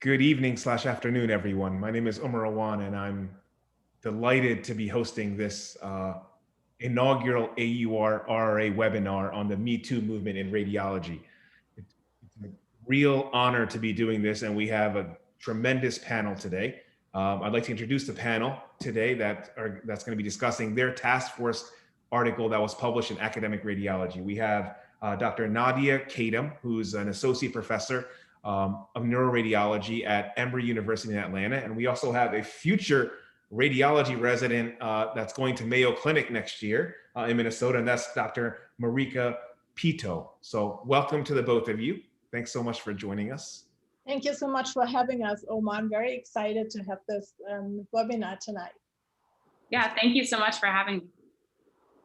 Good evening / afternoon, everyone. My name is Omer Awan, and I'm delighted to be hosting this inaugural AUR RRA webinar on the Me Too movement in radiology. It's a real honor to be doing this, and we have a tremendous panel today. I'd like to introduce the panel today that's going to be discussing their task force article that was published in Academic Radiology. We have Dr. Nadja Kadom, who's an associate professor of neuroradiology at Emory University in Atlanta. And we also have a future radiology resident that's going to Mayo Clinic next year in Minnesota, and that's Dr. Marika Pitot. So welcome to the both of you. Thanks so much for joining us. Thank you so much for having us, Omar. I'm very excited to have this webinar tonight. Yeah, thank you so much for having me.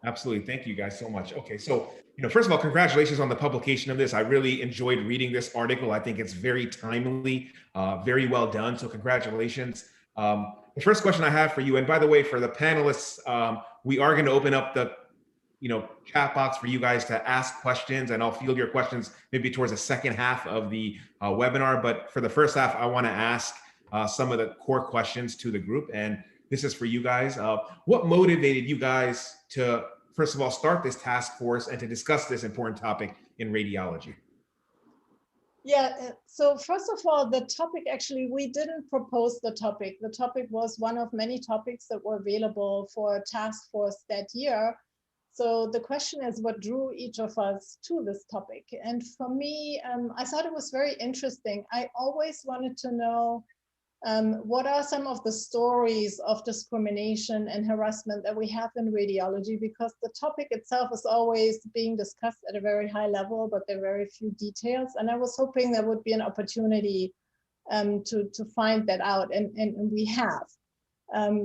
Absolutely. Thank you guys so much. Okay, so, first of all, congratulations on the publication of this. I really enjoyed reading this article. I think it's very timely, very well done. So congratulations. The first question I have for you, and by the way, for the panelists, we are going to open up the chat box for you guys to ask questions, and I'll field your questions maybe towards the second half of the webinar. But for the first half, I want to ask some of the core questions to the group, and this is for you guys. What motivated you guys to, first of all, start this task force and to discuss this important topic in radiology? Yeah, so first of all, the topic, actually, we didn't propose the topic. The topic was one of many topics that were available for a task force that year. So the question is, what drew each of us to this topic? And for me, I thought it was very interesting. I always wanted to know what are some of the stories of discrimination and harassment that we have in radiology, because the topic itself is always being discussed at a very high level, but there are very few details. And I was hoping there would be an opportunity to find that out, and we have.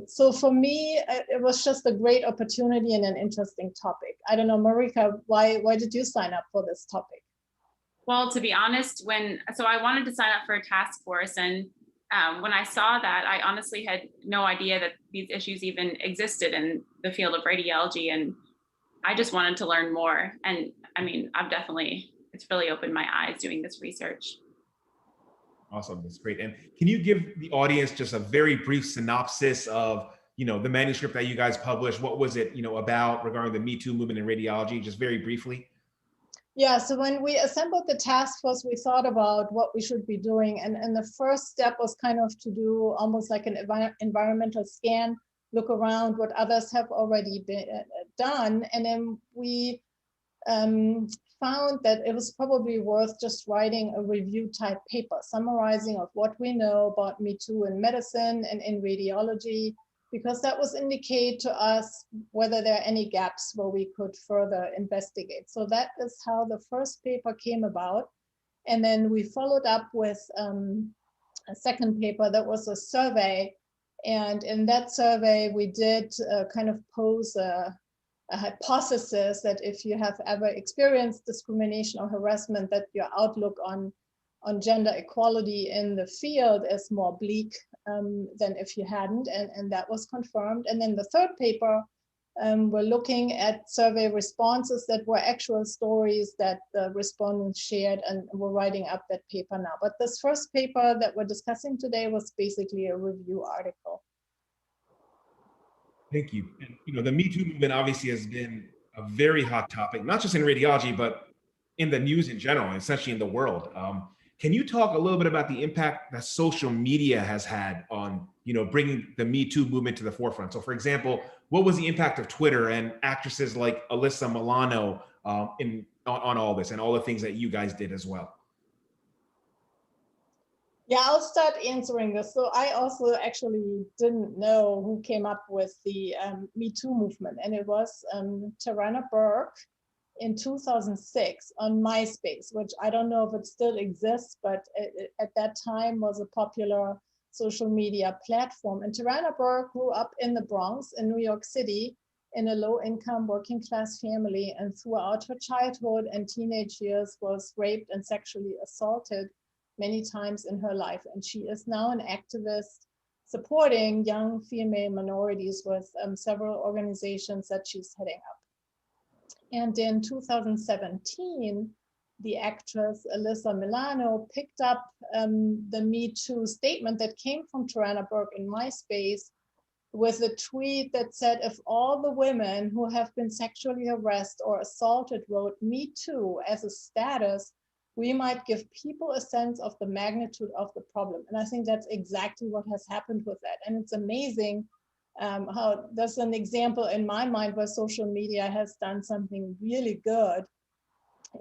So for me, it was just a great opportunity and an interesting topic. I don't know, Marika, why did you sign up for this topic? Well, to be honest, so I wanted to sign up for a task force, and when I saw that, I honestly had no idea that these issues even existed in the field of radiology, and I just wanted to learn more. And I mean, it's really opened my eyes doing this research. Awesome, that's great. And can you give the audience just a very brief synopsis of, the manuscript that you guys published? What was it, about regarding the Me Too movement in radiology, just very briefly? Yeah, so when we assembled the task force, we thought about what we should be doing. And the first step was kind of to do almost like an environmental scan, look around what others have already done. And then we found that it was probably worth just writing a review type paper, summarizing of what we know about Me Too in medicine and in radiology, because that was indicate to us whether there are any gaps where we could further investigate. So that is how the first paper came about. And then we followed up with a second paper that was a survey. And in that survey, we did kind of pose a hypothesis that if you have ever experienced discrimination or harassment, that your outlook on gender equality in the field is more bleak than if you hadn't, and that was confirmed. And then the third paper, we're looking at survey responses that were actual stories that the respondents shared, and we're writing up that paper now. But this first paper that we're discussing today was basically a review article. Thank you. And, the Me Too movement obviously has been a very hot topic, not just in radiology, but in the news in general, essentially in the world. Can you talk a little bit about the impact that social media has had on, bringing the Me Too movement to the forefront? So, for example, what was the impact of Twitter and actresses like Alyssa Milano on all this and all the things that you guys did as well? Yeah, I'll start answering this. So I also actually didn't know who came up with the Me Too movement, and it was Tarana Burke in 2006 on MySpace, which I don't know if it still exists, but at that time was a popular social media platform. And Tarana Burke grew up in the Bronx in New York City in a low-income working class family, and throughout her childhood and teenage years was raped and sexually assaulted many times in her life. And she is now an activist supporting young female minorities with several organizations that she's heading up. And in 2017, the actress Alyssa Milano picked up the Me Too statement that came from Tarana Burke in MySpace with a tweet that said, if all the women who have been sexually harassed or assaulted wrote Me Too as a status, we might give people a sense of the magnitude of the problem. And I think that's exactly what has happened with that. And it's amazing how that's an example in my mind where social media has done something really good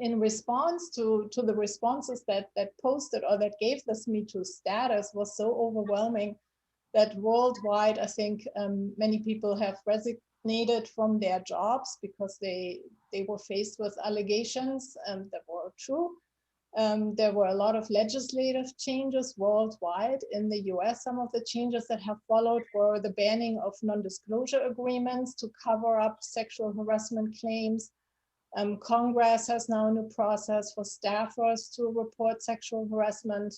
in response to the responses that posted or that gave this Me Too status was so overwhelming that worldwide, I think many people have resignated from their jobs because they were faced with allegations that were true. There were a lot of legislative changes worldwide. In the US, some of the changes that have followed were the banning of non-disclosure agreements to cover up sexual harassment claims. Congress has now a new process for staffers to report sexual harassment.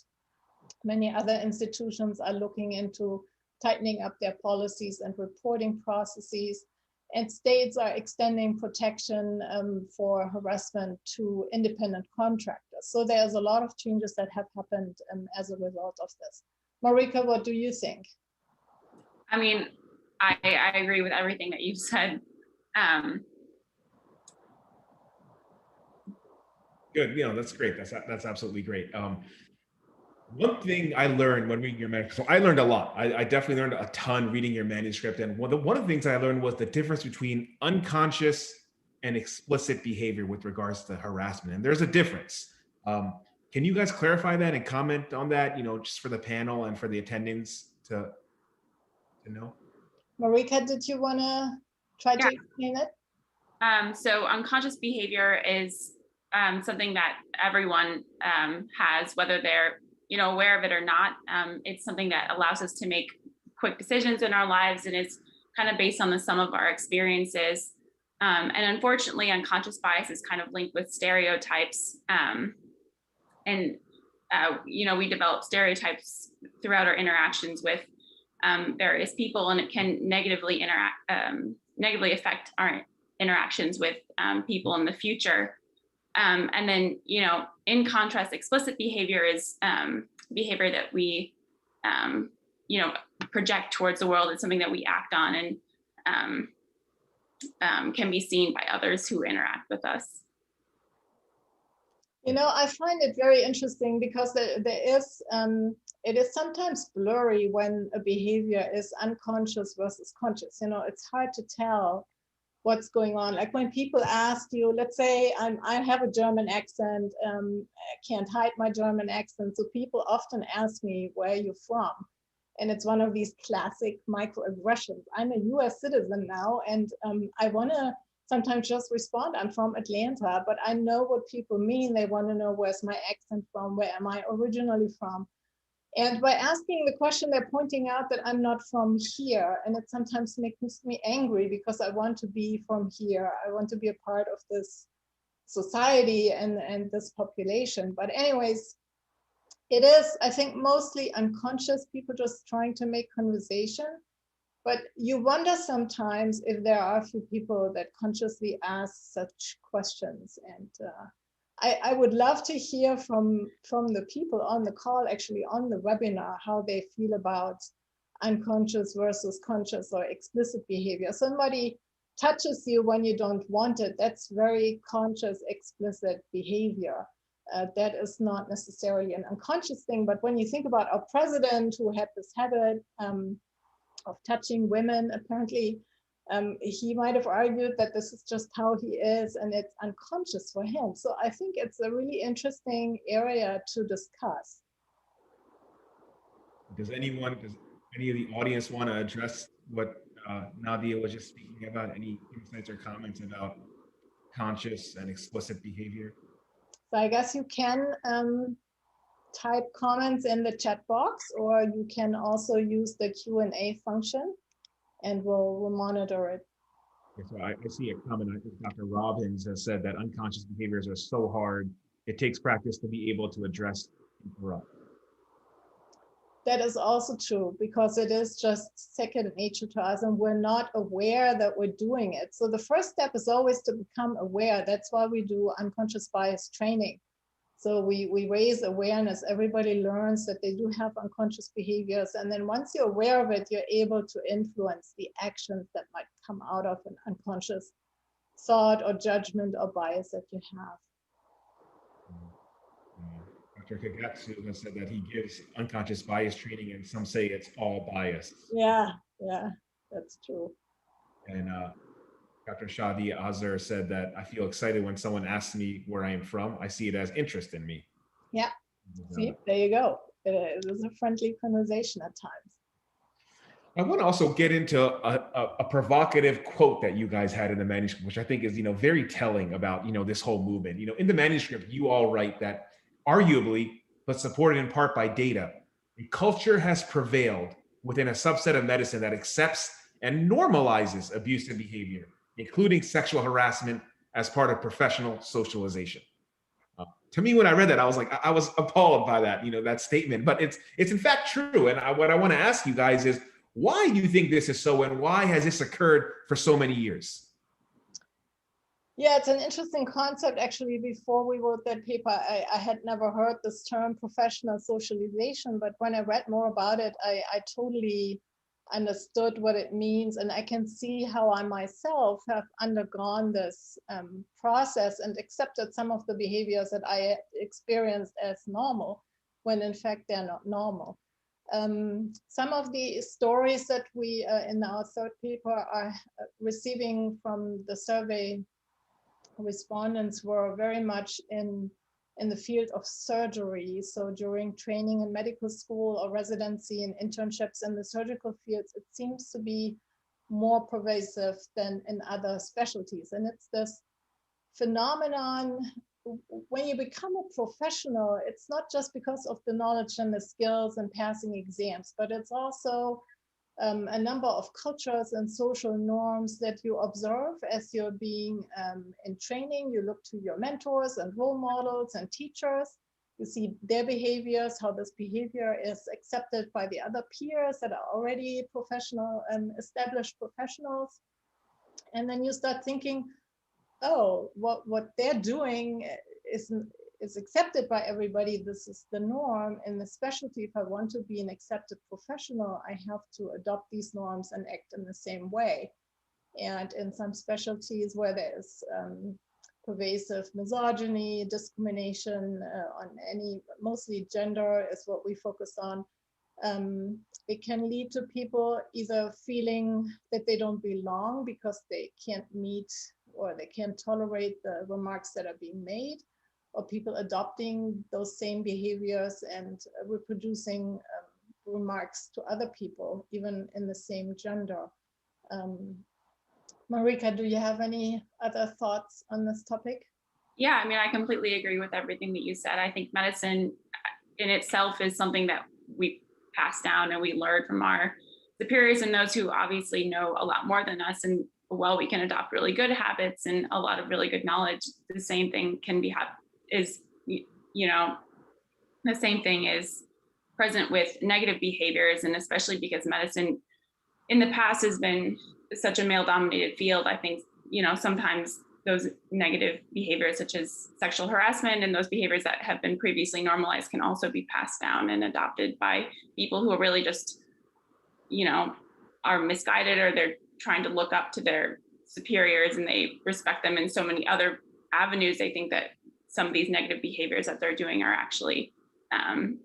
Many other institutions are looking into tightening up their policies and reporting processes. And states are extending protection for harassment to independent contractors. So there's a lot of changes that have happened as a result of this. Marika, what do you think? I mean, I agree with everything that you've said. Good, that's great. That's absolutely great. One thing I learned when reading your manuscript, so I learned a lot. I definitely learned a ton reading your manuscript. And one of the things I learned was the difference between unconscious and explicit behavior with regards to harassment. And there's a difference. Can you guys clarify that and comment on that, just for the panel and for the attendings to know? Marika, did you want to try to explain it? So unconscious behavior is something that everyone has, whether they're aware of it or not. It's something that allows us to make quick decisions in our lives, and it's kind of based on the sum of our experiences. And unfortunately, unconscious bias is kind of linked with stereotypes. And we develop stereotypes throughout our interactions with various people, and it can negatively affect our interactions with people in the future. And then, in contrast, explicit behavior is behavior that we, project towards the world. It's something that we act on and can be seen by others who interact with us. I find it very interesting because it is sometimes blurry when a behavior is unconscious versus conscious. It's hard to tell what's going on. Like when people ask you, let's say I have a German accent, I can't hide my German accent. So people often ask me, where are you from? And it's one of these classic microaggressions. I'm a US citizen now, and I wanna sometimes just respond, I'm from Atlanta, but I know what people mean. They wanna know, where's my accent from? Where am I originally from? And by asking the question, they're pointing out that I'm not from here. And it sometimes makes me angry because I want to be from here. I want to be a part of this society and this population. But anyways, it is, I think, mostly unconscious, people just trying to make conversation. But you wonder sometimes if there are a few people that consciously ask such questions. And I would love to hear from the people on the call, actually on the webinar, how they feel about unconscious versus conscious or explicit behavior. Somebody touches you when you don't want it. That's very conscious, explicit behavior. That is not necessarily an unconscious thing. But when you think about our president, who had this habit of touching women, apparently, he might have argued that this is just how he is and it's unconscious for him. So I think it's a really interesting area to discuss. Does any of the audience want to address what Nadja was just speaking about? Any insights or comments about conscious and explicit behavior? So I guess you can type comments in the chat box, or you can also use the Q&A function, and we'll monitor it. So I see a comment. I think Dr. Robbins has said that unconscious behaviors are so hard, it takes practice to be able to address and corrupt. That is also true, because it is just second nature to us and we're not aware that we're doing it. So the first step is always to become aware. That's why we do unconscious bias training. So we raise awareness. Everybody learns that they do have unconscious behaviors. And then once you're aware of it, you're able to influence the actions that might come out of an unconscious thought or judgment or bias that you have. Dr. Kagatsu has said that he gives unconscious bias training, and some say it's all bias. Yeah, that's true. And Dr. Shadi Azhar said that I feel excited when someone asks me where I am from. I see it as interest in me. Yeah, see, there you go. It is a friendly conversation at times. I want to also get into a provocative quote that you guys had in the manuscript, which I think is, very telling about, this whole movement. In the manuscript, you all write that arguably, but supported in part by data, a culture has prevailed within a subset of medicine that accepts and normalizes abusive behavior, including sexual harassment, as part of professional socialization. To me, when I read that, I was like, I was appalled by that, that statement. But it's in fact true. And what I want to ask you guys is, why do you think this is so, and why has this occurred for so many years? Yeah, it's an interesting concept. Actually, before we wrote that paper, I had never heard this term professional socialization, but when I read more about it, I totally understood what it means. And I can see how I myself have undergone this process and accepted some of the behaviors that I experienced as normal, when in fact they're not normal. Some of the stories that we in our third paper are receiving from the survey respondents were very much in the field of surgery. So during training in medical school or residency and internships in the surgical fields, it seems to be more pervasive than in other specialties. And it's this phenomenon, when you become a professional, it's not just because of the knowledge and the skills and passing exams, but it's also a number of cultures and social norms that you observe as you're being in training. You look to your mentors and role models and teachers. You see their behaviors, how this behavior is accepted by the other peers that are already professional and established professionals. And then you start thinking, oh, what they're doing is accepted by everybody. This is the norm in the specialty. If I want to be an accepted professional, I have to adopt these norms and act in the same way. And in some specialties where there is pervasive misogyny, discrimination on mostly gender is what we focus on, it can lead to people either feeling that they don't belong because they can't meet or they can't tolerate the remarks that are being made, or people adopting those same behaviors and reproducing remarks to other people, even in the same gender. Marika, do you have any other thoughts on this topic? Yeah, I mean, I completely agree with everything that you said. I think medicine in itself is something that we pass down and we learn from our superiors and those who obviously know a lot more than us. And while we can adopt really good habits and a lot of really good knowledge, the same thing can be the same thing is present with negative behaviors. And especially because medicine in the past has been such a male dominated field, I think, sometimes those negative behaviors such as sexual harassment and those behaviors that have been previously normalized can also be passed down and adopted by people who are really just, are misguided, or they're trying to look up to their superiors and they respect them in so many other avenues. They think that some of these negative behaviors that they're doing are actually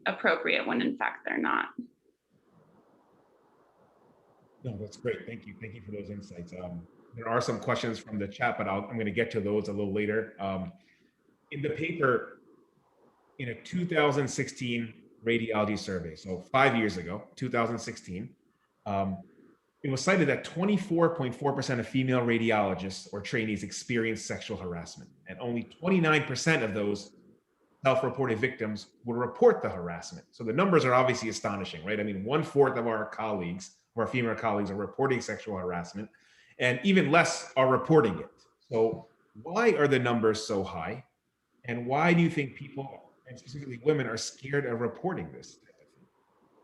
appropriate when in fact they're not. No, that's great. Thank you. Thank you for those insights. There are some questions from the chat, but I'm going to get to those a little later. In the paper, in a 2016 radiology survey, so 5 years ago, 2016, it was cited that 24.4% of female radiologists or trainees experienced sexual harassment, and only 29% of those self-reported victims would report the harassment. So the numbers are obviously astonishing, right? I mean, 1/4 of our colleagues, or our female colleagues, are reporting sexual harassment, and even less are reporting it. So why are the numbers so high? And why do you think people, and specifically women, are scared of reporting this?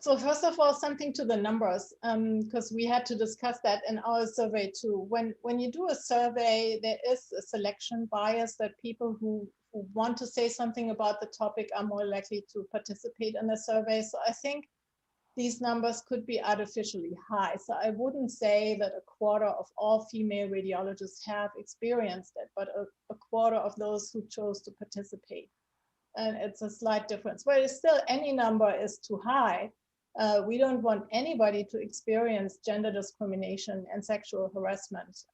So first of all, something to the numbers, because we had to discuss that in our survey too. When you do a survey, there is a selection bias that people who who want to say something about the topic are more likely to participate in the survey. So I think these numbers could be artificially high. So I wouldn't say that a quarter of all female radiologists have experienced it, but a quarter of those who chose to participate. And it's a slight difference, but it's still, any number is too high. We don't want anybody to experience gender discrimination and sexual harassment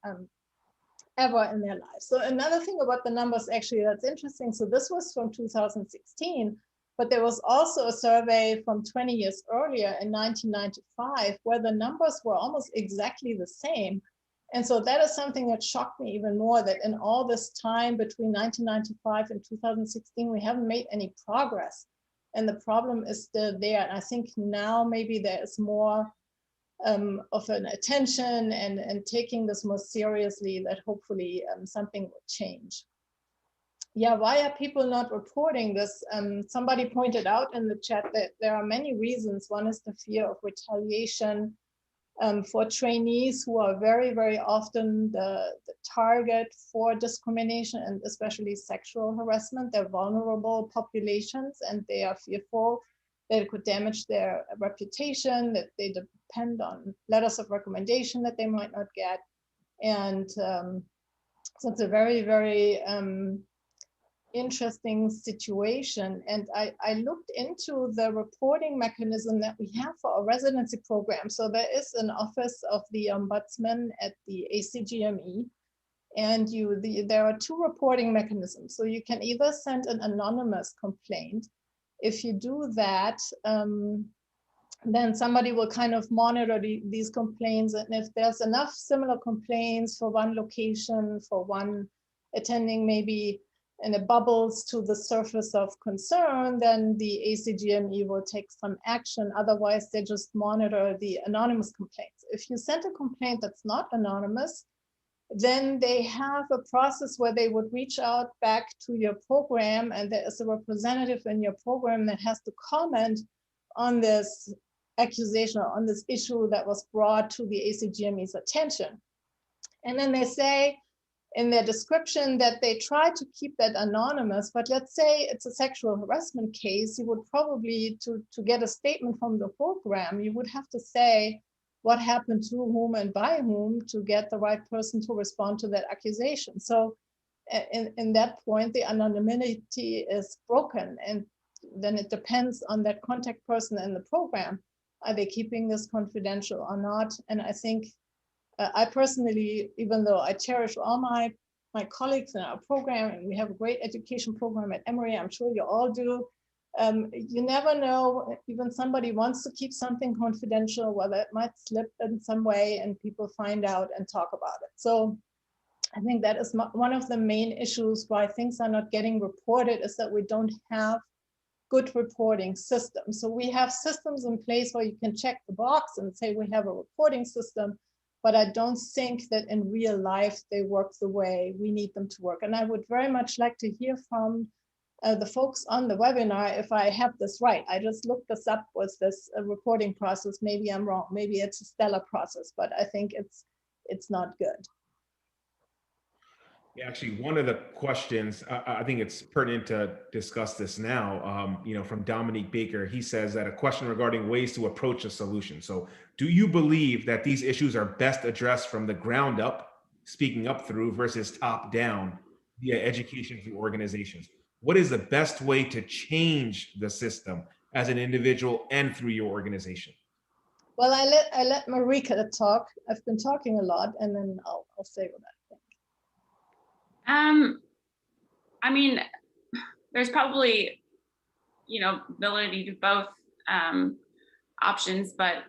ever in their lives. So another thing about the numbers actually that's interesting, so this was from 2016, but there was also a survey from 20 years earlier in 1995 where the numbers were almost exactly the same. And so that is something that shocked me even more, that in all this time between 1995 and 2016, we haven't made any progress. And the problem is still there. And I think now maybe there is more of an attention and taking this more seriously, that hopefully something will change. Yeah, why are people not reporting this? Somebody pointed out in the chat that there are many reasons. One is the fear of retaliation for trainees who are very, very often the target for discrimination and especially sexual harassment. They're vulnerable populations and they are fearful that it could damage their reputation, that they depend on letters of recommendation that they might not get. And so it's a very, very interesting situation. And I looked into the reporting mechanism that we have for our residency program. So there is an office of the ombudsman at the ACGME, and there are two reporting mechanisms. So you can either send an anonymous complaint. If you do that, then somebody will kind of monitor these complaints. And if there's enough similar complaints for one location, for one attending maybe, and it bubbles to the surface of concern, then the ACGME will take some action. Otherwise, they just monitor the anonymous complaints. If you send a complaint that's not anonymous, then they have a process where they would reach out back to your program, and there is a representative in your program that has to comment on this accusation or on this issue that was brought to the ACGME's attention. And then they say in their description that they try to keep that anonymous, but let's say it's a sexual harassment case, you would probably, to get a statement from the program, you would have to say what happened to whom and by whom to get the right person to respond to that accusation. So in that point, the anonymity is broken, and then it depends on that contact person in the program. Are they keeping this confidential or not? And I think I personally, even though I cherish all my colleagues in our program, and we have a great education program at Emory, I'm sure you all do, you never know, even somebody wants to keep something confidential, whether it might slip in some way and people find out and talk about it. So I think that is one of the main issues why things are not getting reported, is that we don't have good reporting systems. So we have systems in place where you can check the box and say we have a reporting system, but I don't think that in real life they work the way we need them to work. And I would very much like to hear from the folks on the webinar if I have this right. I just looked this up, was this a reporting process? Maybe I'm wrong, maybe it's a stellar process, but I think it's not good. Yeah, actually, one of the questions, I think it's pertinent to discuss this now, from Dominique Baker. He says that a question regarding ways to approach a solution. So do you believe that these issues are best addressed from the ground up, speaking up through, versus top down via education through organizations? What is the best way to change the system as an individual and through your organization? Well, I let Marika talk. I've been talking a lot, and then I'll say what I think. I mean, there's probably, ability to do both options, but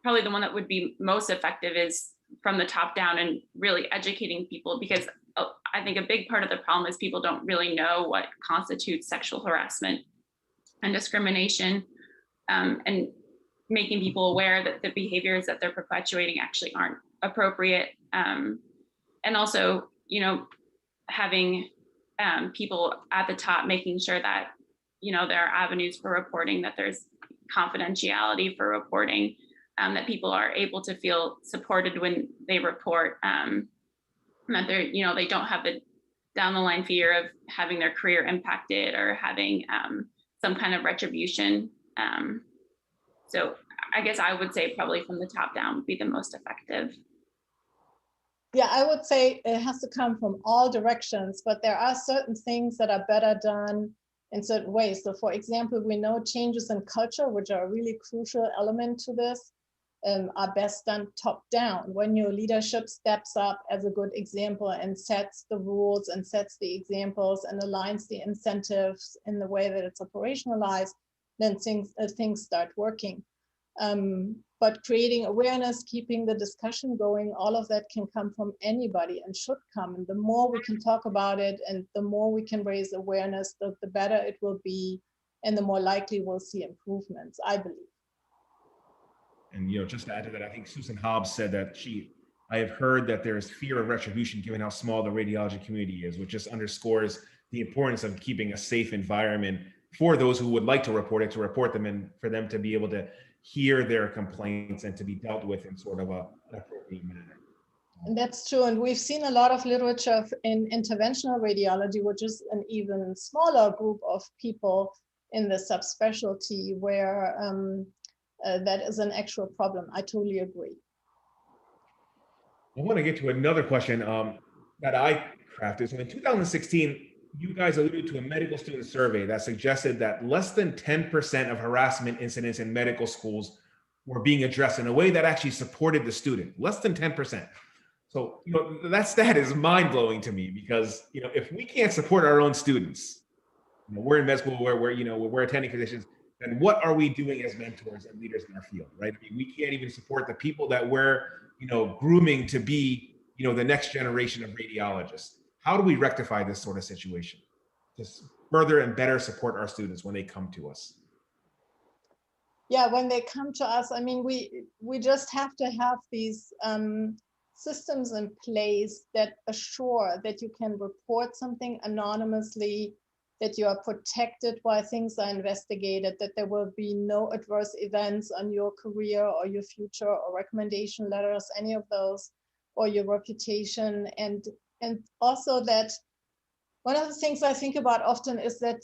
probably the one that would be most effective is from the top down and really educating people, because I think a big part of the problem is people don't really know what constitutes sexual harassment and discrimination, and making people aware that the behaviors that they're perpetuating actually aren't appropriate. And also, having people at the top making sure that, there are avenues for reporting, that there's confidentiality for reporting, that people are able to feel supported when they report, that they're, they don't have down the line fear of having their career impacted or having some kind of retribution. So I guess I would say probably from the top down would be the most effective. Yeah, I would say it has to come from all directions, but there are certain things that are better done in certain ways. So for example, we know changes in culture, which are a really crucial element to this, are best done top down, when your leadership steps up as a good example and sets the rules and sets the examples and aligns the incentives in the way that it's operationalized, then things start working. But creating awareness, keeping the discussion going, all of that can come from anybody and should come. And the more we can talk about it and the more we can raise awareness, the better it will be and the more likely we'll see improvements, I believe. And just to add to that, I think Susan Hobbs said that I have heard that there is fear of retribution given how small the radiology community is, which just underscores the importance of keeping a safe environment for those who would like to report them, and for them to be able to hear their complaints and to be dealt with in sort of an appropriate manner. And that's true. And we've seen a lot of literature in interventional radiology, which is an even smaller group of people in the subspecialty where that is an actual problem. I totally agree. I want to get to another question that I crafted. So in 2016, you guys alluded to a medical student survey that suggested that less than 10% of harassment incidents in medical schools were being addressed in a way that actually supported the student. Less than 10%. So that stat is mind-blowing to me, because if we can't support our own students, we're in med school, we're attending physicians, then what are we doing as mentors and leaders in our field, right? I mean, we can't even support the people that we're grooming to be the next generation of radiologists. How do we rectify this sort of situation to further and better support our students when they come to us? Yeah, when they come to us, I mean, we just have to have these systems in place that assure that you can report something anonymously, that you are protected while things are investigated, that there will be no adverse events on your career or your future or recommendation letters, any of those, or your reputation. And also that one of the things I think about often is that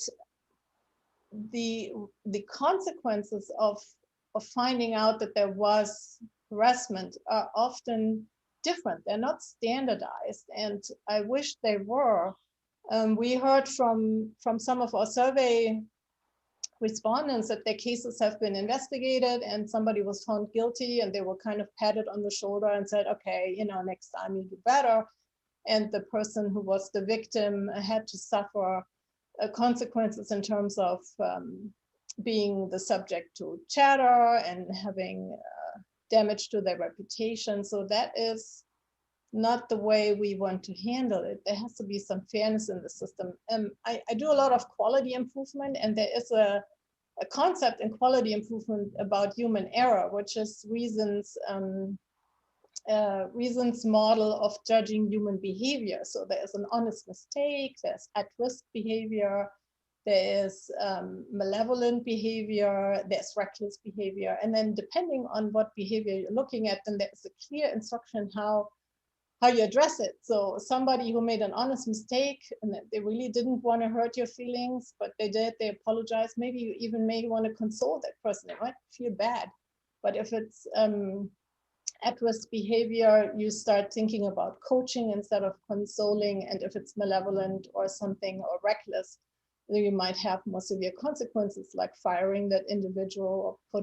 the consequences of finding out that there was harassment are often different. They're not standardized, and I wish they were. We heard from some of our survey respondents that their cases have been investigated and somebody was found guilty and they were kind of patted on the shoulder and said, okay, next time you do better. And the person who was the victim had to suffer consequences in terms of being the subject to chatter and having damage to their reputation. So that is not the way we want to handle it. There has to be some fairness in the system. I do a lot of quality improvement, and there is a concept in quality improvement about human error, which is Reason's model of judging human behavior. So there is an honest mistake, there's at-risk behavior, there is malevolent behavior, there's reckless behavior. And then depending on what behavior you're looking at, then there's a clear instruction how you address it. So somebody who made an honest mistake and they really didn't want to hurt your feelings, but they did, they apologized. Maybe you even may want to console that person. They might feel bad. But if it's at-risk behavior, you start thinking about coaching instead of consoling. And if it's malevolent or something or reckless, then you might have more severe consequences, like firing that individual or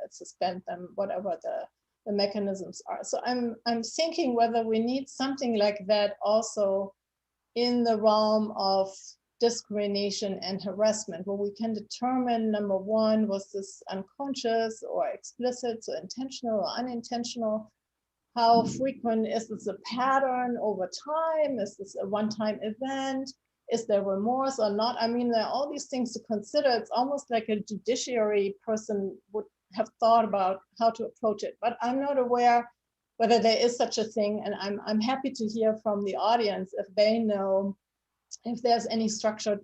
suspend them, whatever the mechanisms are. So I'm thinking whether we need something like that also in the realm of discrimination and harassment, where we can determine, number one, was this unconscious or explicit, so intentional or unintentional? How frequent is this a pattern over time? Is this a one-time event? Is there remorse or not? I mean, there are all these things to consider. It's almost like a judiciary person would have thought about how to approach it, but I'm not aware whether there is such a thing. And I'm happy to hear from the audience if they know if there's any structured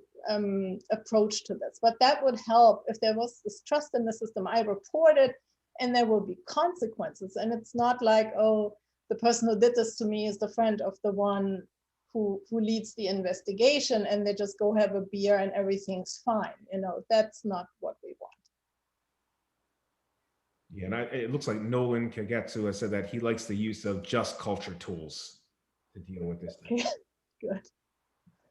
approach to this. But that would help if there was this trust in the system. I report it and there will be consequences. And it's not like, oh, the person who did this to me is the friend of the one who leads the investigation, and they just go have a beer and everything's fine. You know, that's not what we want. Yeah, and it looks like Nolan Kagetsu has said that he likes the use of just culture tools to deal with this. Good.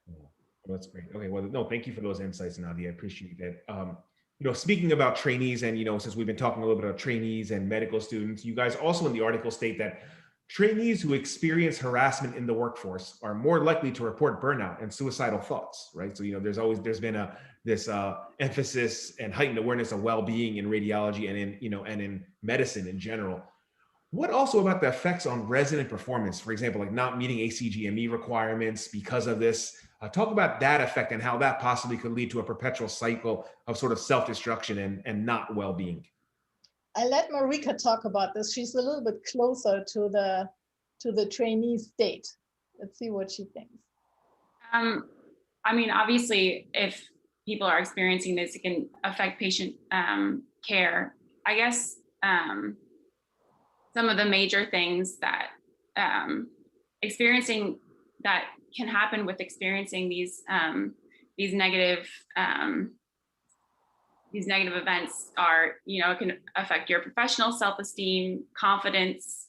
Well, that's great. Okay, well, no, thank you for those insights, Nadja. I appreciate that. You know, speaking about trainees, and you know, since we've been talking a little bit about trainees and medical students, you guys also in the article state that trainees who experience harassment in the workforce are more likely to report burnout and suicidal thoughts, right? So, you know, there's been this emphasis and heightened awareness of well-being in radiology and in medicine in general. What also about the effects on resident performance, for example, like not meeting ACGME requirements because of this? Talk about that effect and how that possibly could lead to a perpetual cycle of sort of self-destruction and not well-being. I let Marika talk about this. She's a little bit closer to the trainee state. Let's see what she thinks. I mean, obviously, if people are experiencing this, it can affect patient care. I guess some of the major things that experiencing that can happen with experiencing these negative events are, you know, it can affect your professional self-esteem, confidence,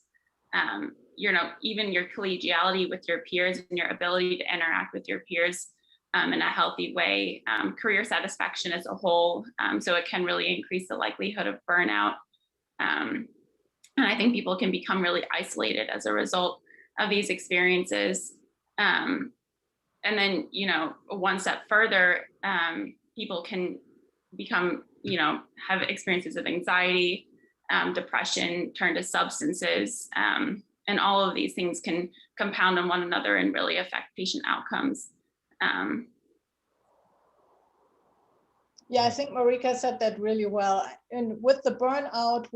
you know, even your collegiality with your peers and your ability to interact with your peers in a healthy way, career satisfaction as a whole. So it can really increase the likelihood of burnout. And I think people can become really isolated as a result of these experiences. And then, you know, one step further, people can become, you know, have experiences of anxiety, depression, turn to substances, and all of these things can compound on one another and really affect patient outcomes. Yeah, I think Marika said that really well. And with the burnout,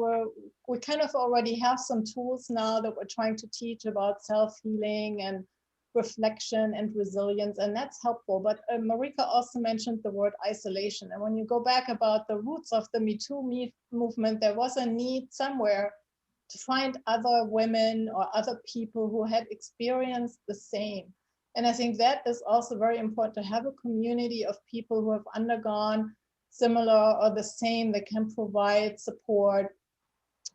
we kind of already have some tools now that we're trying to teach about self-healing and reflection and resilience, and that's helpful. But Marika also mentioned the word isolation. And when you go back about the roots of the Me Too movement, there was a need somewhere to find other women or other people who had experienced the same. And I think that is also very important, to have a community of people who have undergone similar or the same, that can provide support.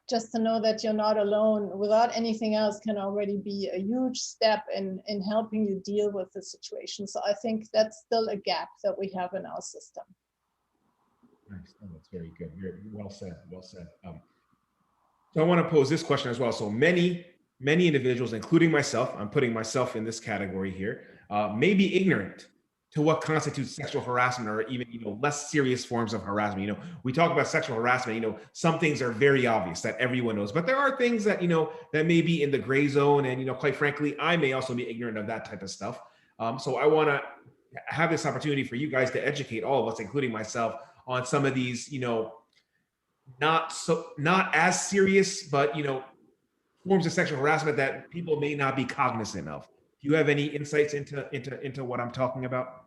Just to know that you're not alone without anything else can already be a huge step in helping you deal with the situation. So I think that's still a gap that we have in our system. Nice. Oh, that's very good. Very well said. Well said. So I want to pose this question as well. So many individuals, including myself, I'm putting myself in this category here, may be ignorant to what constitutes sexual harassment, or even, you know, less serious forms of harassment. You know, we talk about sexual harassment, you know, some things are very obvious that everyone knows, but there are things that, you know, that may be in the gray zone. And, you know, quite frankly, I may also be ignorant of that type of stuff. So I want to have this opportunity for you guys to educate all of us, including myself, on some of these, you know, not as serious, but, you know, forms of sexual harassment that people may not be cognizant of. Do you have any insights into what I'm talking about?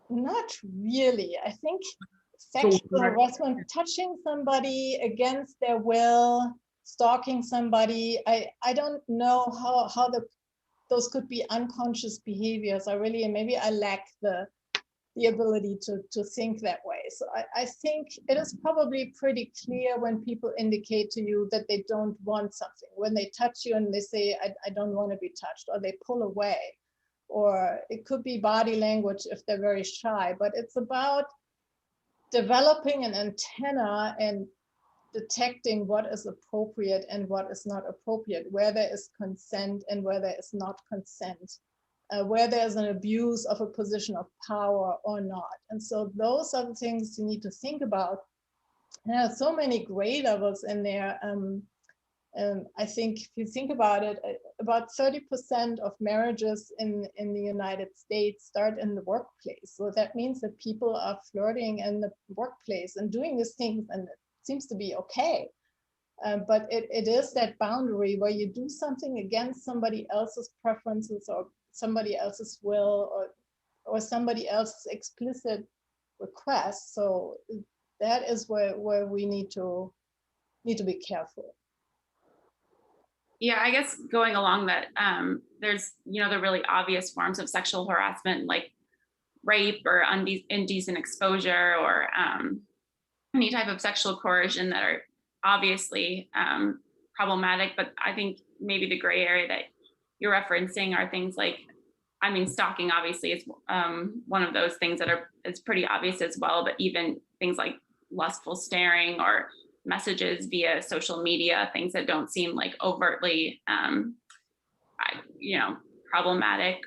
Not really. I think sexual harassment, touching somebody against their will, stalking somebody, I don't know how those could be unconscious behaviors. Maybe I lack the ability to think that way. So I think it is probably pretty clear when people indicate to you that they don't want something. When they touch you and they say, I don't want to be touched, or they pull away. Or it could be body language if they're very shy. But it's about developing an antenna and detecting what is appropriate and what is not appropriate, where there is consent and where there is not consent. Where there's an abuse of a position of power or not. And so those are the things you need to think about. And there are so many gray levels in there. I think if you think about it, about 30% of marriages in the United States start in the workplace. So that means that people are flirting in the workplace and doing these things, and it seems to be okay. But it is that boundary where you do something against somebody else's preferences or somebody else's will or somebody else's explicit request. So that is where we need to be careful. Yeah, I guess going along that, there's, the really obvious forms of sexual harassment like rape or indecent exposure or any type of sexual coercion that are obviously problematic. But I think maybe the gray area that you're referencing are things like, I mean, stalking obviously is one of those things that is pretty obvious as well, but even things like lustful staring or messages via social media, things that don't seem like overtly, problematic,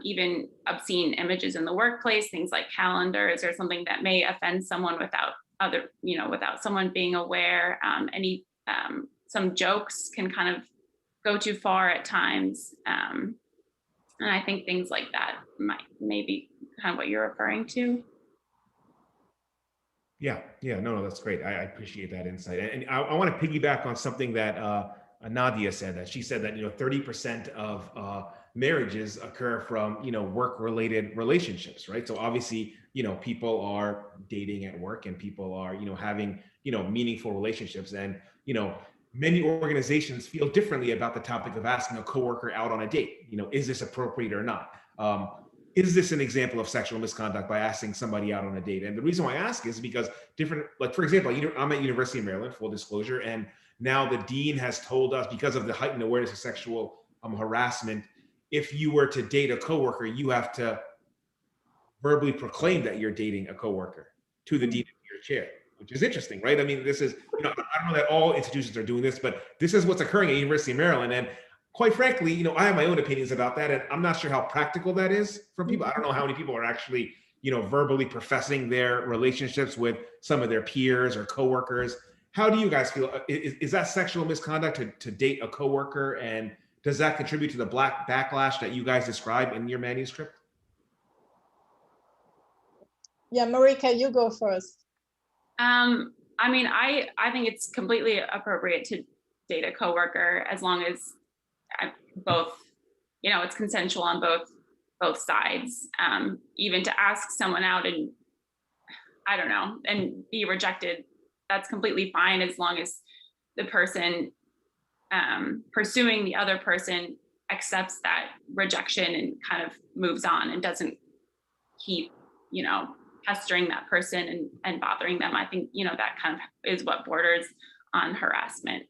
even obscene images in the workplace, things like calendars or something that may offend someone without someone being aware. Some jokes can kind of go too far at times. And I think things like that may be kind of what you're referring to. Yeah, no, that's great. I appreciate that insight. And I want to piggyback on something that Nadja said, that she said that, 30% of marriages occur from, work-related relationships, right? So obviously, people are dating at work and people are, having, meaningful relationships. And, many organizations feel differently about the topic of asking a coworker out on a date. Is this appropriate or not? Is this an example of sexual misconduct by asking somebody out on a date? And the reason why I ask is because like, for example, I'm at University of Maryland, full disclosure, and now the dean has told us, because of the heightened awareness of sexual harassment, if you were to date a coworker, you have to verbally proclaim that you're dating a coworker to the dean of your chair, which is interesting, right? I mean, this is, I don't know that all institutions are doing this, but this is what's occurring at University of Maryland. And quite frankly, I have my own opinions about that, and I'm not sure how practical that is for people. I don't know how many people are actually, verbally professing their relationships with some of their peers or coworkers. How do you guys feel? Is that sexual misconduct to date a coworker, and does that contribute to the backlash that you guys describe in your manuscript? Yeah, Marika, you go first. I mean, I think it's completely appropriate to date a coworker as long as both, it's consensual on both sides. Even to ask someone out and I don't know and be rejected, that's completely fine as long as the person pursuing the other person accepts that rejection and kind of moves on and doesn't keep, pestering that person and bothering them. I think, that kind of is what borders on harassment.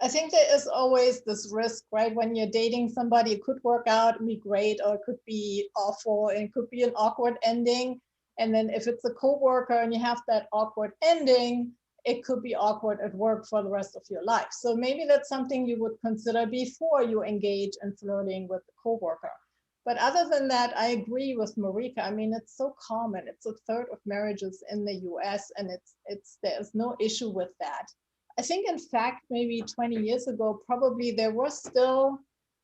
I think there is always this risk, right? When you're dating somebody, it could work out and be great, or it could be awful, and it could be an awkward ending. And then if it's a coworker and you have that awkward ending, it could be awkward at work for the rest of your life. So maybe that's something you would consider before you engage in flirting with the coworker. But other than that, I agree with Marika. I mean, it's so common. It's a third of marriages in the US, and there's no issue with that. I think, in fact, maybe 20 years ago, probably there were still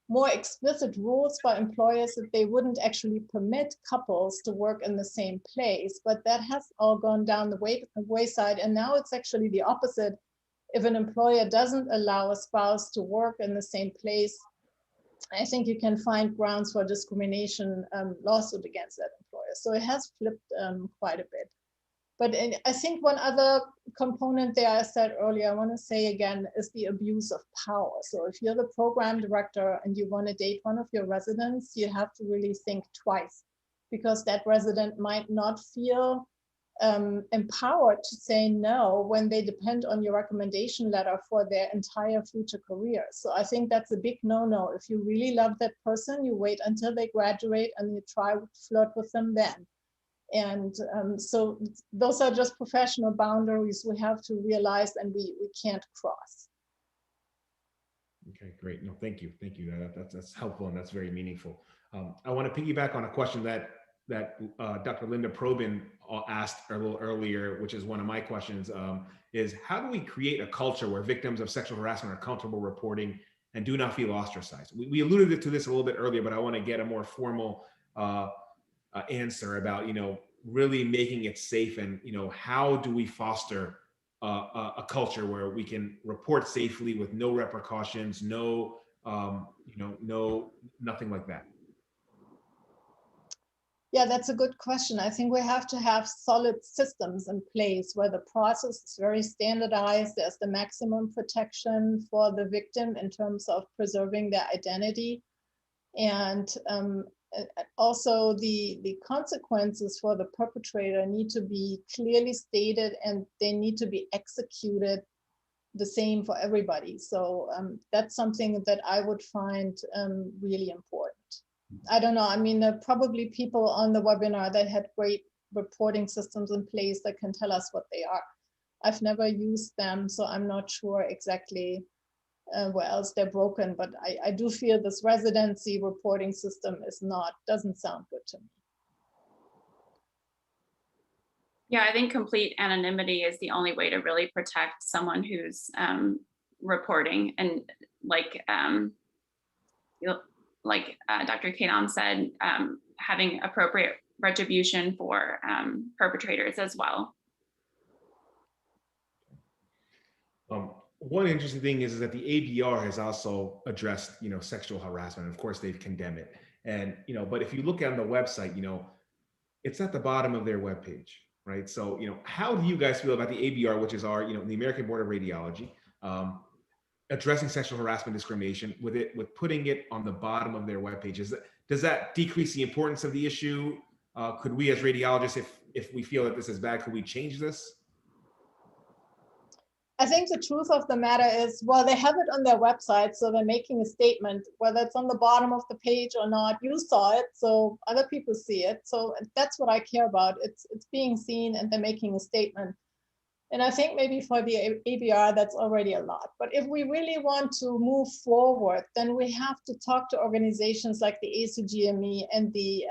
more explicit rules for employers that they wouldn't actually permit couples to work in the same place. But that has all gone down the wayside. And now it's actually the opposite. If an employer doesn't allow a spouse to work in the same place, I think you can find grounds for discrimination lawsuit against that employer. So it has flipped quite a bit. But I think one other component there I said earlier, I want to say again, is the abuse of power. So if you're the program director and you want to date one of your residents, you have to really think twice, because that resident might not feel empowered to say no when they depend on your recommendation letter for their entire future career. So I think that's a big no-no. If you really love that person, you wait until they graduate and you try to flirt with them then. And so those are just professional boundaries we have to realize and we can't cross. Okay, great. No, thank you. That's helpful and that's very meaningful. I want to piggyback on a question that Dr. Linda Probin asked a little earlier, which is one of my questions, is how do we create a culture where victims of sexual harassment are comfortable reporting and do not feel ostracized? We alluded to this a little bit earlier, but I want to get a more formal answer about, really making it safe, and, how do we foster a culture where we can report safely with no repercussions, no, nothing like that. Um, Yeah, that's a good question. I think we have to have solid systems in place where the process is very standardized. There's the maximum protection for the victim in terms of preserving their identity. And also the consequences for the perpetrator need to be clearly stated, and they need to be executed the same for everybody. So that's something that I would find really important. I don't know, I mean, there are probably people on the webinar that had great reporting systems in place that can tell us what they are. I've never used them, so I'm not sure exactly where else they're broken, but I do feel this residency reporting system doesn't sound good to me. Yeah, I think complete anonymity is the only way to really protect someone who's reporting. And like Dr. Kadom said, having appropriate retribution for perpetrators as well. One interesting thing is that the ABR has also addressed, sexual harassment. Of course, they've condemned it. And, but if you look on the website, it's at the bottom of their webpage, right? So, how do you guys feel about the ABR, which is our, the American Board of Radiology, addressing sexual harassment discrimination with putting it on the bottom of their webpage? Does that decrease the importance of the issue? Could we as radiologists, if we feel that this is bad, could we change this? I think the truth of the matter is, well, they have it on their website, so they're making a statement, whether it's on the bottom of the page or not. You saw it, so other people see it. So that's what I care about. It's being seen, and they're making a statement. And I think maybe for the ABR, that's already a lot. But if we really want to move forward, then we have to talk to organizations like the ACGME and the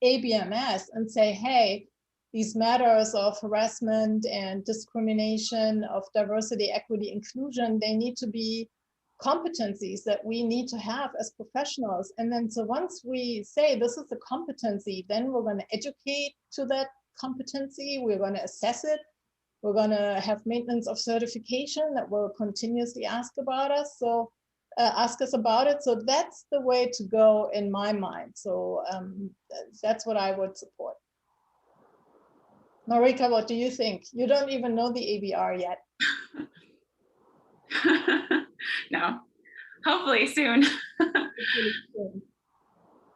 ABMS and say, hey, these matters of harassment and discrimination, of diversity, equity, inclusion, they need to be competencies that we need to have as professionals. And then so once we say this is a competency, then we're going to educate to that competency, we're going to assess it, we're going to have maintenance of certification that will continuously ask about us. So ask us about it. So that's the way to go in my mind. So that's what I would support. Marika, what do you think? You don't even know the ABR yet. No, hopefully soon.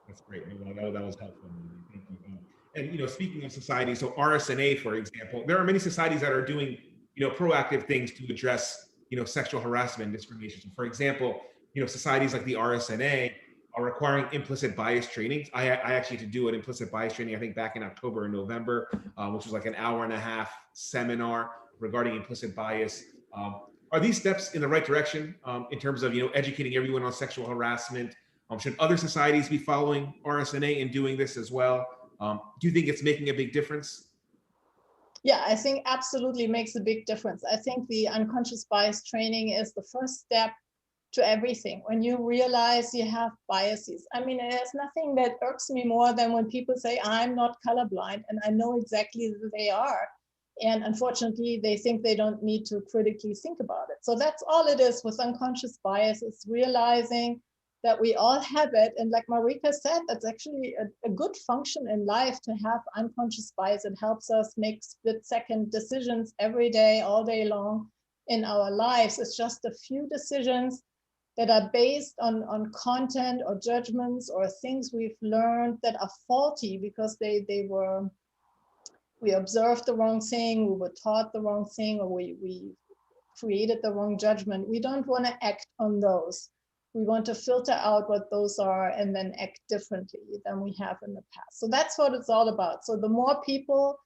That's great. That was helpful. Thank you. And speaking of society, so Rsna, for example, there are many societies that are doing proactive things to address sexual harassment and discrimination. So for example, societies like the Rsna are requiring implicit bias trainings. I actually had to do an implicit bias training, I think back in October and November, which was like an 1.5-hour seminar regarding implicit bias. Are these steps in the right direction in terms of educating everyone on sexual harassment? Should other societies be following Rsna and doing this as well? Do you think it's making a big difference? Yeah, I think absolutely makes a big difference. I think the unconscious bias training is the first step to everything. When you realize you have biases, I mean, there's nothing that irks me more than when people say, I'm not colorblind, and I know exactly that they are. And unfortunately, they think they don't need to critically think about it. So that's all it is with unconscious bias, is realizing that we all have it. And like Marika said, that's actually a good function in life to have unconscious bias. It helps us make split-second decisions every day, all day long in our lives. It's just a few decisions that are based on content or judgments or things we've learned that are faulty because we observed the wrong thing, we were taught the wrong thing, or we created the wrong judgment. We don't want to act on those. We want to filter out what those are and then act differently than we have in the past. So that's what it's all about. So the more people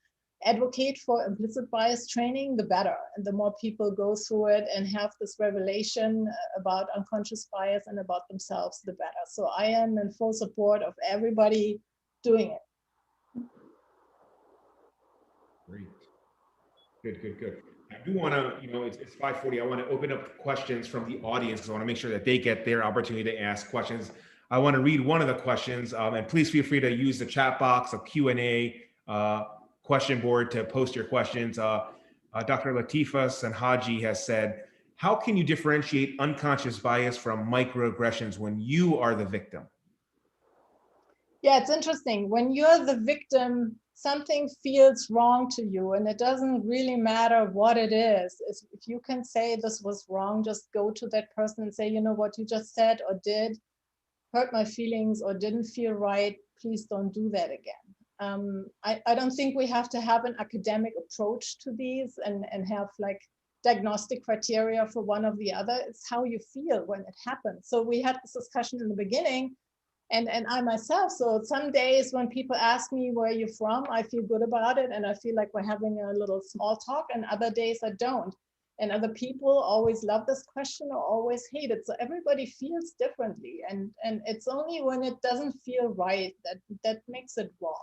advocate for implicit bias training, the better. And the more people go through it and have this revelation about unconscious bias and about themselves, the better. So I am in full support of everybody doing it. Great. Good. I do want to, it's 5:40. I want to open up questions from the audience because I want to make sure that they get their opportunity to ask questions. I want to read one of the questions, and please feel free to use the chat box, a Q&A question board to post your questions. Dr. Latifa Sanhaji has said, how can you differentiate unconscious bias from microaggressions when you are the victim? Yeah, it's interesting. When you're the victim, something feels wrong to you, and it doesn't really matter what it is. If you can say this was wrong, just go to that person and say, you know, what you just said or did hurt my feelings or didn't feel right. Please don't do that again. I don't think we have to have an academic approach to these and have like diagnostic criteria for one or the other. It's how you feel when it happens. So we had this discussion in the beginning, and I myself, so some days when people ask me where you're from, I feel good about it and I feel like we're having a little small talk, and other days I don't. And other people always love this question or always hate it. So everybody feels differently, and it's only when it doesn't feel right that makes it wrong.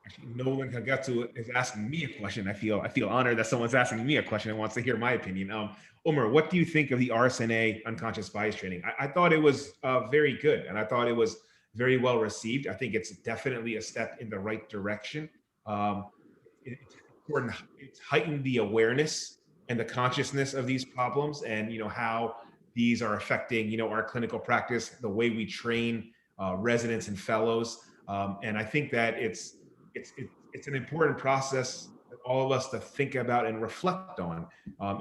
Actually, Nolan Kagetsu is asking me a question. I feel honored that someone's asking me a question and wants to hear my opinion. Omer, what do you think of the RSNA unconscious bias training? I thought it was very good, and I thought it was very well received. I think it's definitely a step in the right direction. Um, it's heightened the awareness and the consciousness of these problems, and how these are affecting our clinical practice, the way we train residents and fellows. And I think that it's an important process for all of us to think about and reflect on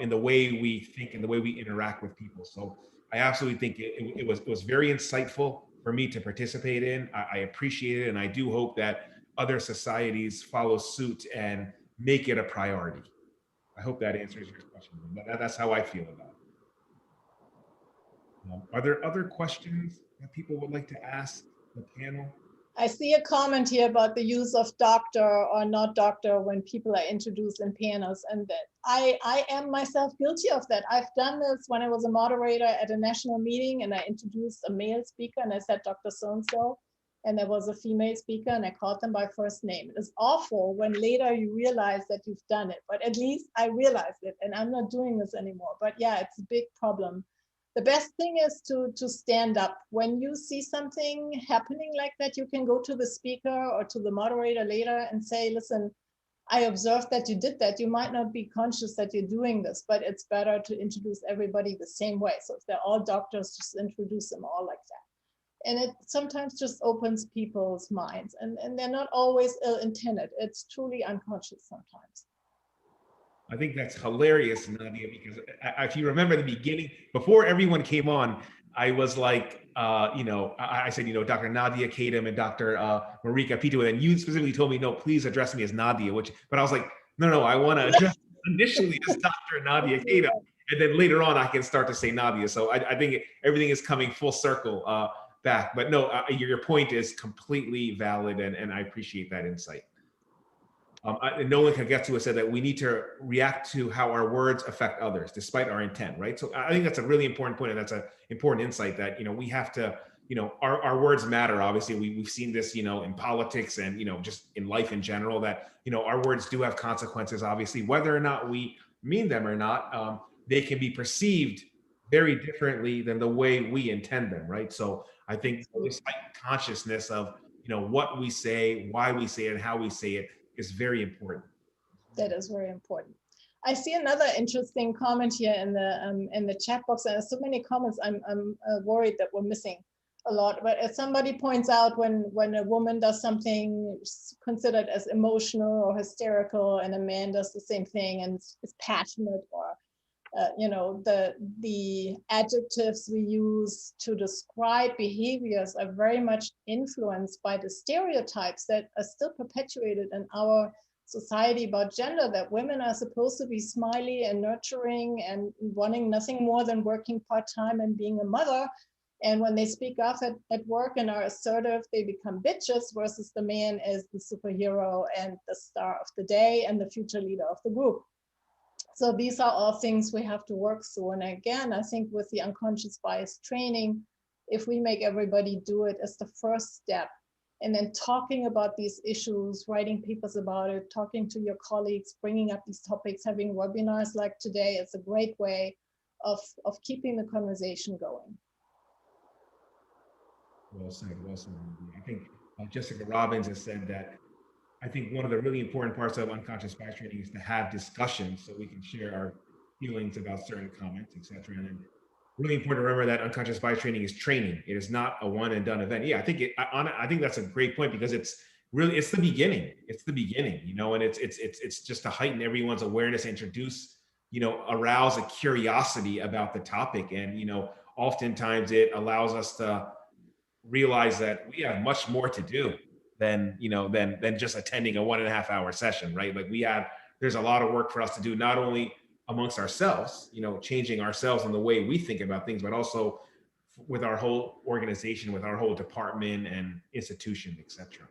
in the way we think and the way we interact with people. So I absolutely think it was very insightful for me to participate in. I appreciate it, and I do hope that other societies follow suit and make it a priority. I hope that answers your question. That's how I feel about it. Are there other questions that people would like to ask the panel? I see a comment here about the use of doctor or not doctor when people are introduced in panels, and that I am myself guilty of that. I've done this when I was a moderator at a national meeting and I introduced a male speaker and I said Dr. So-and-so, and there was a female speaker and I called them by first name. It is awful when later you realize that you've done it, but at least I realized it and I'm not doing this anymore. But yeah, it's a big problem. The best thing is to stand up. When you see something happening like that, you can go to the speaker or to the moderator later and say, listen, I observed that you did that. You might not be conscious that you're doing this, but it's better to introduce everybody the same way. So if they're all doctors, just introduce them all like that. And it sometimes just opens people's minds, and they're not always ill-intended. It's truly unconscious sometimes. I think that's hilarious, Nadia, because if you remember the beginning, before everyone came on, I was like, I said, Dr. Nadia Kadom and Dr. Marika Pitot, and you specifically told me, no, please address me as Nadia, but I was like, no, I want to address initially as Dr. Nadia Kadom, and then later on I can start to say Nadia. So I think everything is coming full circle back. But no, your point is completely valid, and I appreciate that insight. Nolan Kagetsu has said that we need to react to how our words affect others, despite our intent, right? So I think that's a really important point, and that's an important insight that we have to, our words matter. Obviously, we've seen this, in politics and just in life in general, that our words do have consequences. Obviously, whether or not we mean them or not, they can be perceived very differently than the way we intend them, right? So I think this consciousness of what we say, why we say it, and how we say it is very important. That is very important. I see another interesting comment here in the chat box, and there's so many comments. I'm worried that we're missing a lot. But as somebody points out, when a woman does something considered as emotional or hysterical, and a man does the same thing and is passionate, or the adjectives we use to describe behaviors are very much influenced by the stereotypes that are still perpetuated in our society about gender, that women are supposed to be smiley and nurturing and wanting nothing more than working part-time and being a mother. And when they speak up at work and are assertive, they become bitches, versus the man is the superhero and the star of the day and the future leader of the group. So these are all things we have to work through. And again, I think with the unconscious bias training, if we make everybody do it as the first step, and then talking about these issues, writing papers about it, talking to your colleagues, bringing up these topics, having webinars like today, is a great way of keeping the conversation going. Well said, well said. I think Jessica Robbins has said that I think one of the really important parts of unconscious bias training is to have discussions so we can share our feelings about certain comments, etc. And then really important to remember that unconscious bias training is training. It is not a one and done event. Yeah, I think that's a great point, because it's the beginning. It's the beginning, you know, and it's just to heighten everyone's awareness, introduce, you know, arouse a curiosity about the topic. And, you know, oftentimes it allows us to realize that we have much more to do than, you know, than just attending a 1.5 hour session, right? Like there's a lot of work for us to do, not only amongst ourselves, you know, changing ourselves in the way we think about things, but also with our whole organization, with our whole department and institution, etc.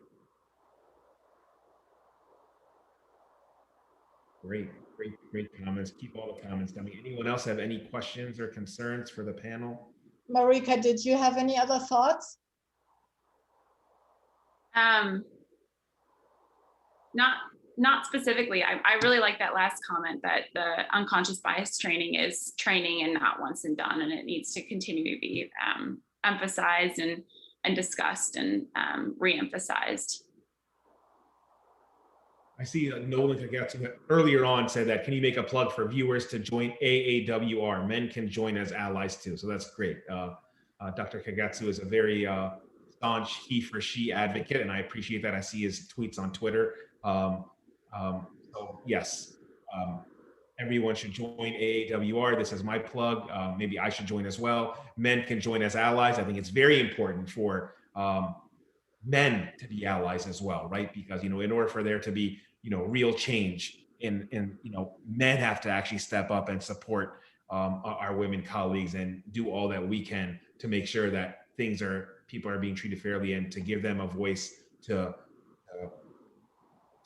Great comments. Keep all the comments coming. Anyone else have any questions or concerns for the panel? Marika, did you have any other thoughts? Not specifically. I really like that last comment, that the unconscious bias training is training and not once and done, and it needs to continue to be emphasized and discussed and re-emphasized. I see Nolan Kagatsu earlier on said that, can you make a plug for viewers to join AAWR? Men can join as allies too. So that's great. Dr. Kagatsu is a very staunch he for she advocate, and I appreciate that. I see his tweets on Twitter. So yes, everyone should join AAWR. This is my plug. Maybe I should join as well. Men can join as allies. I think it's very important for men to be allies as well, right? Because, you know, in order for there to be, you know, real change in you know, men have to actually step up and support our women colleagues and do all that we can to make sure that people are being treated fairly, and to give them a voice to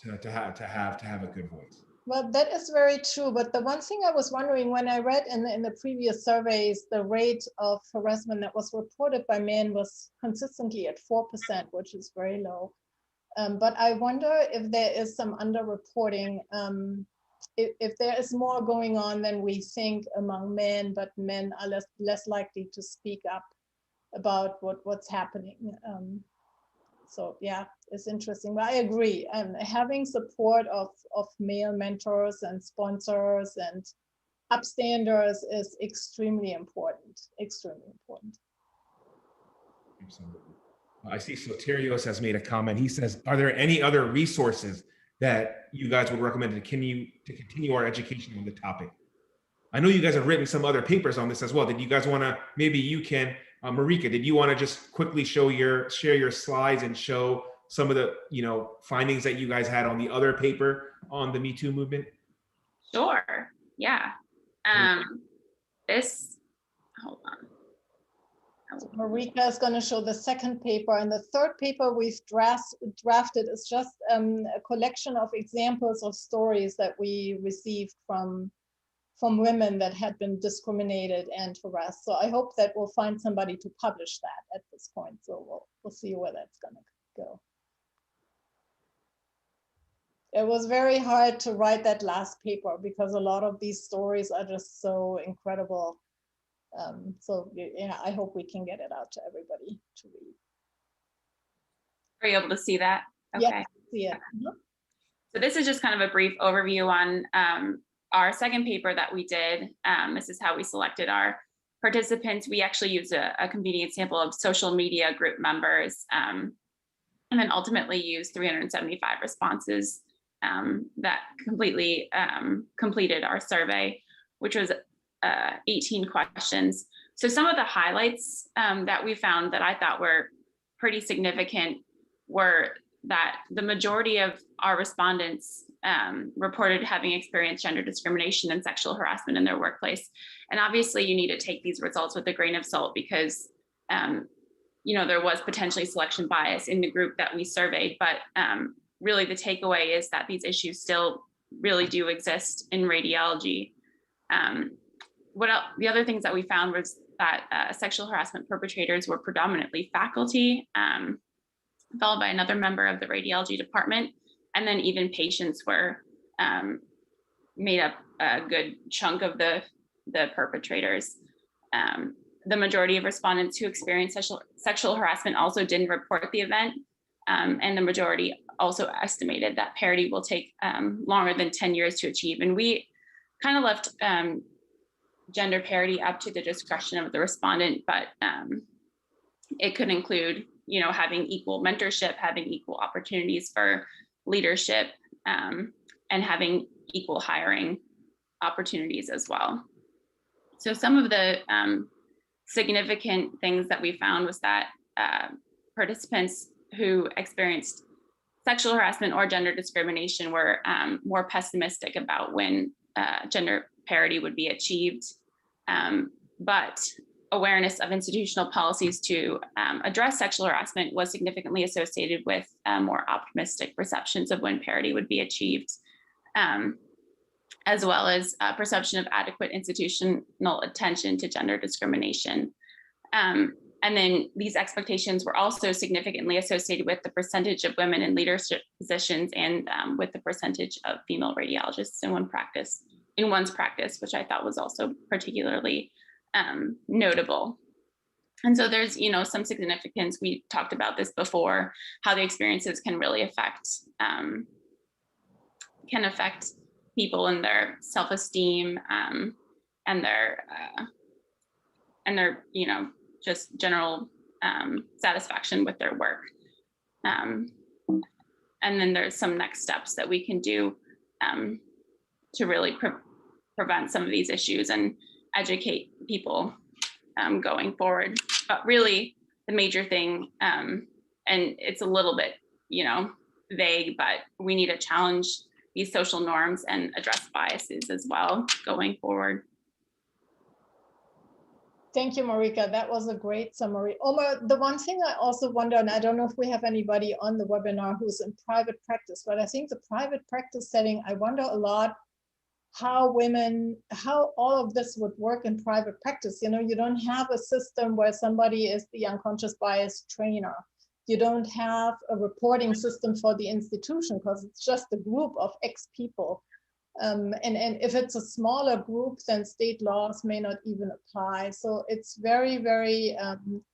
have a good voice. Well, that is very true. But the one thing I was wondering, when I read in the previous surveys, the rate of harassment that was reported by men was consistently at 4%, which is very low. But I wonder if there is some underreporting, if there is more going on than we think among men, but men are less likely to speak up about what's happening. So yeah, it's interesting. But I agree. Having support of male mentors and sponsors and upstanders is extremely important. Extremely important. Absolutely. I see Soterios has made a comment. He says, are there any other resources that you guys would recommend to continue our education on the topic? I know you guys have written some other papers on this as well. Did you guys want to, maybe you can, Marika, did you want to just quickly share your slides and show some of the, you know, findings that you guys had on the other paper on the Me Too movement? Sure. Yeah. Hold on. So Marika is going to show the second paper, and the third paper we've drafted is just a collection of examples of stories that we received from women that had been discriminated and harassed. So I hope that we'll find somebody to publish that at this point. So we'll see where that's going to go. It was very hard to write that last paper because a lot of these stories are just so incredible. So yeah, I hope we can get it out to everybody to read. Are you able to see that? Okay. Yeah, see it. So this is just kind of a brief overview on our second paper that we did. This is how we selected our participants. We actually used a convenient sample of social media group members, and then ultimately used 375 responses that completely completed our survey, which was 18 questions. So some of the highlights that we found that I thought were pretty significant were that the majority of our respondents reported having experienced gender discrimination and sexual harassment in their workplace. And obviously you need to take these results with a grain of salt because you know, there was potentially selection bias in the group that we surveyed, but really the takeaway is that these issues still really do exist in radiology. The other things that we found was that sexual harassment perpetrators were predominantly faculty, followed by another member of the radiology department, and then even patients were made up a good chunk of the perpetrators. The majority of respondents who experienced sexual harassment also didn't report the event, and the majority also estimated that parity will take longer than 10 years to achieve. And we kind of left gender parity up to the discretion of the respondent, but it could include, you know, having equal mentorship, having equal opportunities for leadership, and having equal hiring opportunities as well. So some of the significant things that we found was that participants who experienced sexual harassment or gender discrimination were more pessimistic about when gender parity would be achieved. But awareness of institutional policies to address sexual harassment was significantly associated with more optimistic perceptions of when parity would be achieved, as well as perception of adequate institutional attention to gender discrimination. And then these expectations were also significantly associated with the percentage of women in leadership positions and with the percentage of female radiologists in one's practice, which I thought was also particularly notable. And so there's, you know, some significance. We talked about this before, how the experiences can really affect people in their self-esteem and their you know, just general satisfaction with their work. And then there's some next steps that we can do to really prevent some of these issues and educate people going forward. But really the major thing, and it's a little bit, you know, vague, but we need to challenge these social norms and address biases as well going forward. Thank you, Marika. That was a great summary. Omer, the one thing I also wonder, and I don't know if we have anybody on the webinar who's in private practice, but I think the private practice setting, I wonder a lot how all of this would work in private practice. You know, you don't have a system where somebody is the unconscious bias trainer. You don't have a reporting system for the institution because it's just a group of X people. And if it's a smaller group, then state laws may not even apply. So it's very, very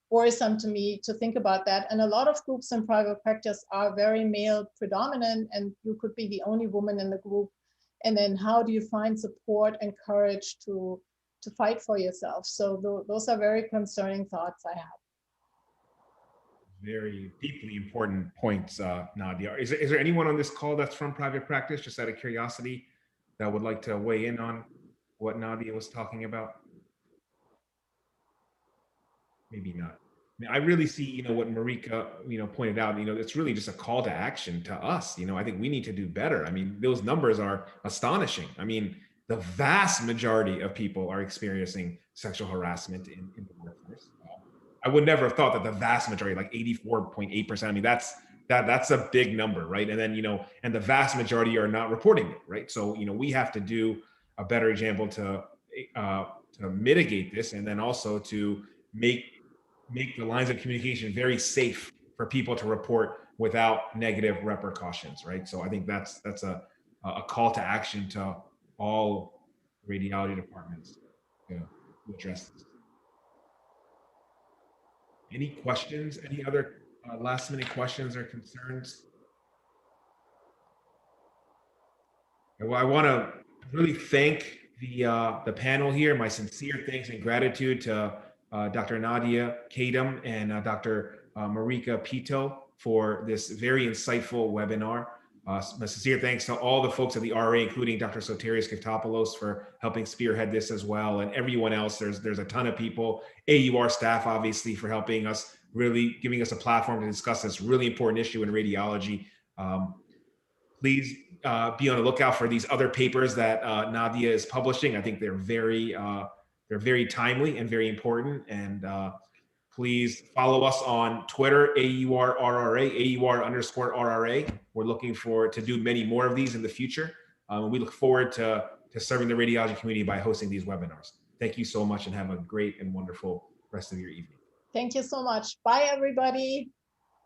worrisome to me to think about that. And a lot of groups in private practice are very male predominant, and you could be the only woman in the group. And then how do you find support and courage to fight for yourself? So those are very concerning thoughts I have. Very deeply important points, Nadja. Is there anyone on this call that's from private practice, just out of curiosity, that would like to weigh in on what Nadja was talking about? Maybe not. I mean, I really see, you know, what Marika, you know, pointed out, you know, it's really just a call to action to us. You know, I think we need to do better. I mean, those numbers are astonishing. I mean, the vast majority of people are experiencing sexual harassment in the workforce. I would never have thought that the vast majority, like 84.8%, I mean, that's a big number, right? And then, you know, and the vast majority are not reporting it, right? So, you know, we have to do a better example to mitigate this, and then also to make the lines of communication very safe for people to report without negative repercussions, right? So I think that's a call to action to all radiology departments to address this. Any questions? Any other last minute questions or concerns? Well, I want to really thank the panel here. My sincere thanks and gratitude to Dr. Nadja Kadom and Dr. Marika Pitot for this very insightful webinar. My sincere thanks to all the folks at the RRA, including Dr. Soterios Kiftopoulos for helping spearhead this as well, and everyone else. There's a ton of people, AUR staff, obviously, for helping us, really giving us a platform to discuss this really important issue in radiology. Please be on the lookout for these other papers that Nadja is publishing. I think they're very timely and very important. And please follow us on Twitter, AUR_RRA. We're looking forward to do many more of these in the future. We look forward to serving the radiology community by hosting these webinars. Thank you so much and have a great and wonderful rest of your evening. Thank you so much. Bye, everybody.